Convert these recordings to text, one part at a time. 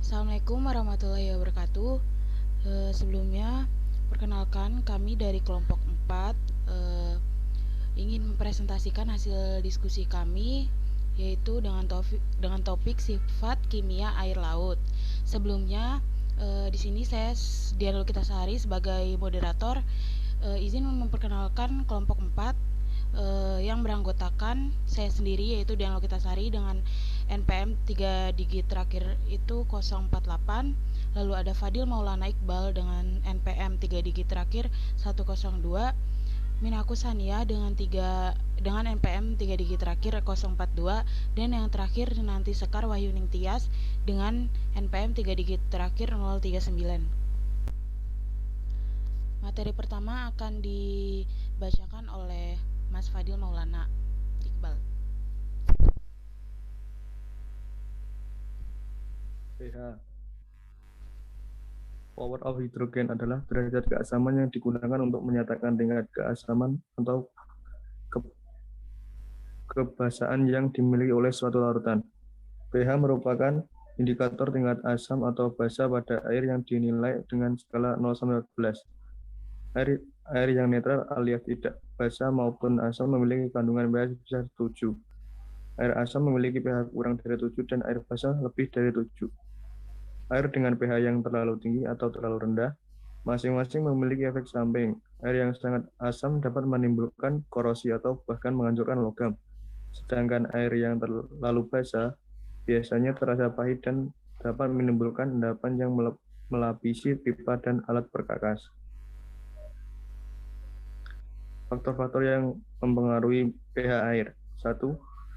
Assalamualaikum warahmatullahi wabarakatuh. Sebelumnya, perkenalkan kami dari kelompok 4 ingin mempresentasikan hasil diskusi kami, yaitu dengan topik sifat kimia air laut. Sebelumnya, di sini saya Dian Lukitasari sebagai moderator izin memperkenalkan kelompok 4 yang beranggotakan saya sendiri yaitu Dian Lokitasari dengan NPM 3 digit terakhir itu 048, lalu ada Fadil Maulana Iqbal dengan NPM 3 digit terakhir 102, Minaku Sania dengan NPM 3 digit terakhir 042, dan yang terakhir nanti Sekar Wahyuning Tias dengan NPM 3 digit terakhir 039. Materi pertama akan dibacakan oleh Mas Fadil Maulana Iqbal. pH. Power of hydrogen adalah derajat keasaman yang digunakan untuk menyatakan tingkat keasaman atau kebasaan yang dimiliki oleh suatu larutan. pH merupakan indikator tingkat asam atau basa pada air yang dinilai dengan skala 0 sampai 14. Air yang netral alias tidak basa maupun asam memiliki kandungan pH sebesar 7. Air asam memiliki pH kurang dari 7 dan air basa lebih dari 7. Air dengan pH yang terlalu tinggi atau terlalu rendah masing-masing memiliki efek samping. Air yang sangat asam dapat menimbulkan korosi atau bahkan menghancurkan logam. Sedangkan air yang terlalu basa biasanya terasa pahit dan dapat menimbulkan endapan yang melapisi pipa dan alat perkakas. Faktor-faktor yang mempengaruhi pH air. 1.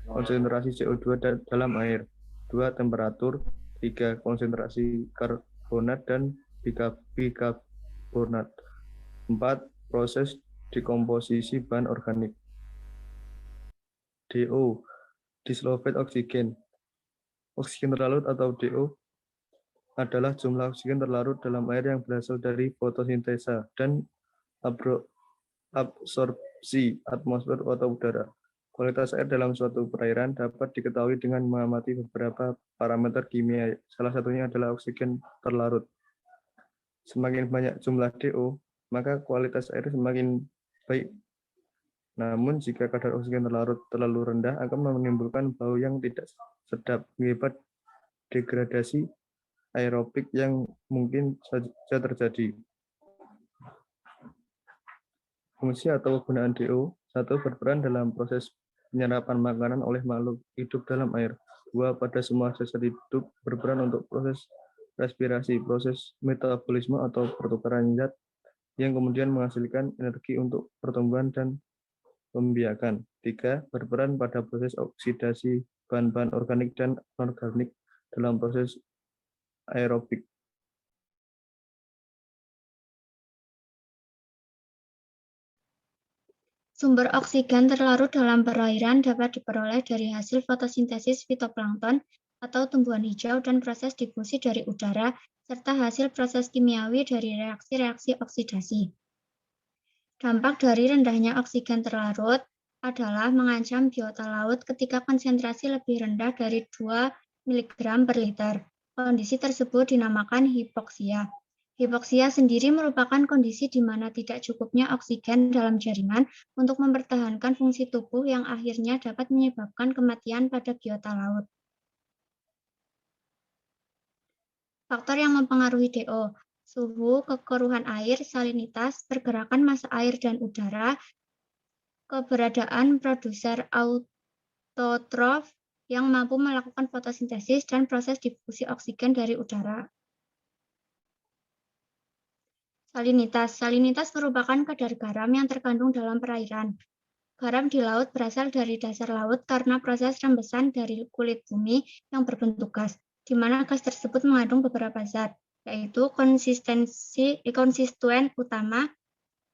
Konsentrasi CO2 dalam air. 2. Temperatur. 3. Konsentrasi karbonat dan bikarbonat. 4. Proses dekomposisi bahan organik. DO, disolved oksigen. Oksigen terlarut atau DO adalah jumlah oksigen terlarut dalam air yang berasal dari fotosintesa dan absorpsi atmosfer atau udara. Kualitas air dalam suatu perairan dapat diketahui dengan mengamati beberapa parameter kimia. Salah satunya adalah oksigen terlarut. Semakin banyak jumlah DO, maka kualitas air semakin baik. Namun jika kadar oksigen terlarut terlalu rendah akan menimbulkan bau yang tidak sedap akibat degradasi aerobik yang mungkin saja terjadi. Fungsi atau kegunaan DO. 1. Berperan dalam proses penyerapan makanan oleh makhluk hidup dalam air. 2. Pada semua zat hidup berperan untuk proses respirasi, proses metabolisme atau pertukaran zat yang kemudian menghasilkan energi untuk pertumbuhan dan pembiakan. 3. Berperan pada proses oksidasi bahan-bahan organik dan anorganik dalam proses aerobik. Sumber oksigen terlarut dalam perairan dapat diperoleh dari hasil fotosintesis fitoplankton atau tumbuhan hijau dan proses difusi dari udara, serta hasil proses kimiawi dari reaksi-reaksi oksidasi. Dampak dari rendahnya oksigen terlarut adalah mengancam biota laut ketika konsentrasi lebih rendah dari 2 mg per liter. Kondisi tersebut dinamakan hipoksia. Hipoksia sendiri merupakan kondisi di mana tidak cukupnya oksigen dalam jaringan untuk mempertahankan fungsi tubuh yang akhirnya dapat menyebabkan kematian pada biota laut. Faktor yang mempengaruhi DO, suhu, kekeruhan air, salinitas, pergerakan massa air dan udara, keberadaan produser autotrof yang mampu melakukan fotosintesis, dan proses difusi oksigen dari udara. Salinitas merupakan kadar garam yang terkandung dalam perairan. Garam di laut berasal dari dasar laut karena proses rembesan dari kulit bumi yang berbentuk gas, di mana gas tersebut mengandung beberapa zat, yaitu konstituen utama,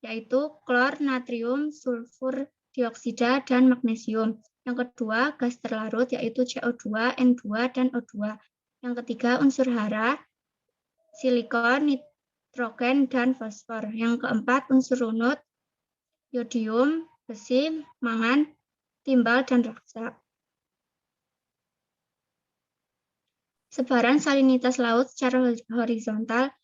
yaitu klor, natrium, sulfur dioksida, dan magnesium. Yang kedua, gas terlarut, yaitu CO2, N2, dan O2. Yang ketiga, unsur hara, silikon, nitrogen, dan fosfor. Yang keempat, unsur runut, yodium, besi, mangan, timbal, dan raksa. Sebaran salinitas laut secara horizontal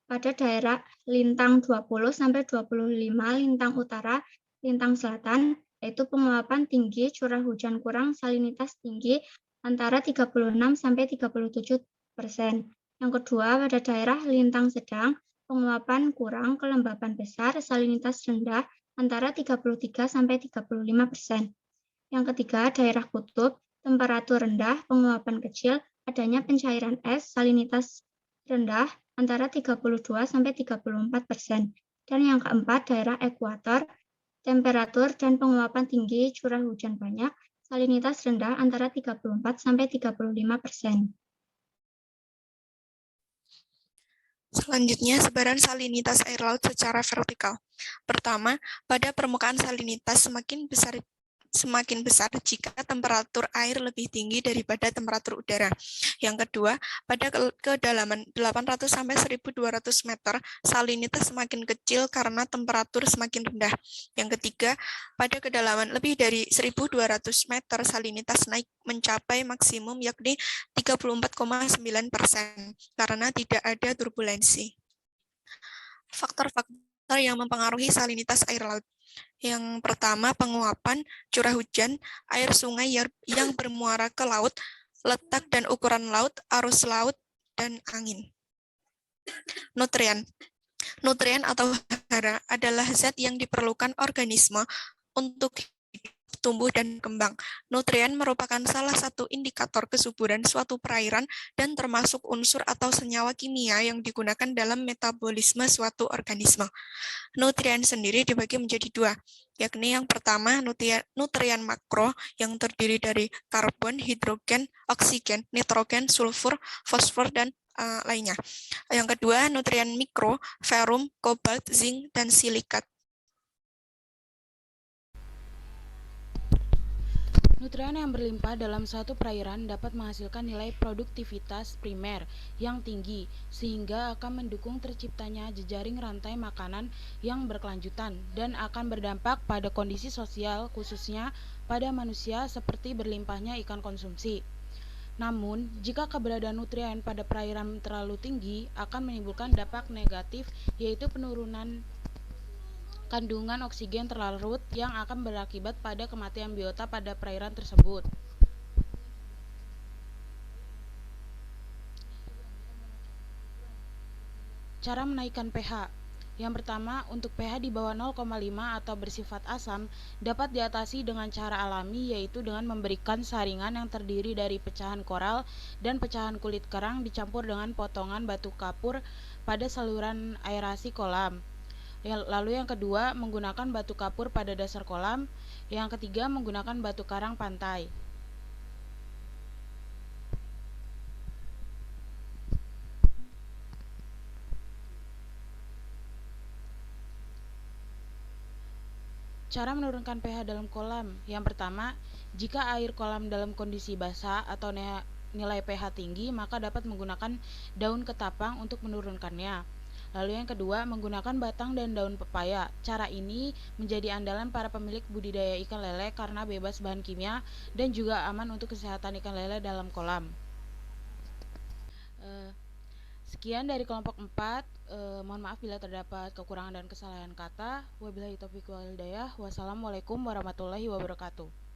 pada daerah lintang 20 sampai 25 lintang utara, lintang selatan, yaitu penguapan tinggi, curah hujan kurang, salinitas tinggi antara 36 sampai 37%. Yang kedua, pada daerah lintang sedang, penguapan kurang, kelembaban besar, salinitas rendah antara 33 sampai 35%. Yang ketiga, daerah kutub, temperatur rendah, penguapan kecil, adanya pencairan es, salinitas rendah antara 32 sampai 34%. Dan yang keempat, daerah ekuator, temperatur dan penguapan tinggi, curah hujan banyak, salinitas rendah antara 34 sampai 35%. Selanjutnya, sebaran salinitas air laut secara vertikal. Pertama, pada permukaan salinitas semakin besar jika temperatur air lebih tinggi daripada temperatur udara. Yang kedua, pada kedalaman 800 sampai 1200 meter, salinitas semakin kecil karena temperatur semakin rendah. Yang ketiga, pada kedalaman lebih dari 1200 meter, salinitas naik mencapai maksimum yakni 34,9% karena tidak ada turbulensi. Faktor-faktor yang mempengaruhi salinitas air laut. Yang pertama, penguapan, curah hujan, air sungai yang bermuara ke laut, letak dan ukuran laut, arus laut, dan angin. Nutrien. Nutrien atau hara adalah zat yang diperlukan organisme untuk tumbuh dan kembang. Nutrien merupakan salah satu indikator kesuburan suatu perairan dan termasuk unsur atau senyawa kimia yang digunakan dalam metabolisme suatu organisme. Nutrien sendiri dibagi menjadi dua, yakni yang pertama nutrien makro yang terdiri dari karbon, hidrogen, oksigen, nitrogen, sulfur, fosfor, dan lainnya. Yang kedua, nutrien mikro, ferum, kobalt, zinc, dan silikat. Nutrien yang berlimpah dalam suatu perairan dapat menghasilkan nilai produktivitas primer yang tinggi, sehingga akan mendukung terciptanya jejaring rantai makanan yang berkelanjutan dan akan berdampak pada kondisi sosial, khususnya pada manusia seperti berlimpahnya ikan konsumsi. Namun, jika keberadaan nutrien pada perairan terlalu tinggi, akan menimbulkan dampak negatif, yaitu penurunan kandungan oksigen terlarut yang akan berakibat pada kematian biota pada perairan tersebut. Cara menaikkan pH. Yang pertama, untuk pH di bawah 0,5 atau bersifat asam dapat diatasi dengan cara alami, yaitu dengan memberikan saringan yang terdiri dari pecahan koral dan pecahan kulit kerang dicampur dengan potongan batu kapur pada saluran aerasi kolam. Lalu yang kedua, menggunakan batu kapur pada dasar kolam. Yang ketiga, menggunakan batu karang pantai. Cara menurunkan pH dalam kolam. Yang pertama, jika air kolam dalam kondisi basah atau nilai pH tinggi, maka dapat menggunakan daun ketapang untuk menurunkannya. Lalu yang kedua, menggunakan batang dan daun pepaya. Cara ini menjadi andalan para pemilik budidaya ikan lele karena bebas bahan kimia dan juga aman untuk kesehatan ikan lele dalam kolam. Sekian dari kelompok 4. Mohon maaf bila terdapat kekurangan dan kesalahan kata. Wabillahi taufiq wal hidayah. Wassalamualaikum warahmatullahi wabarakatuh.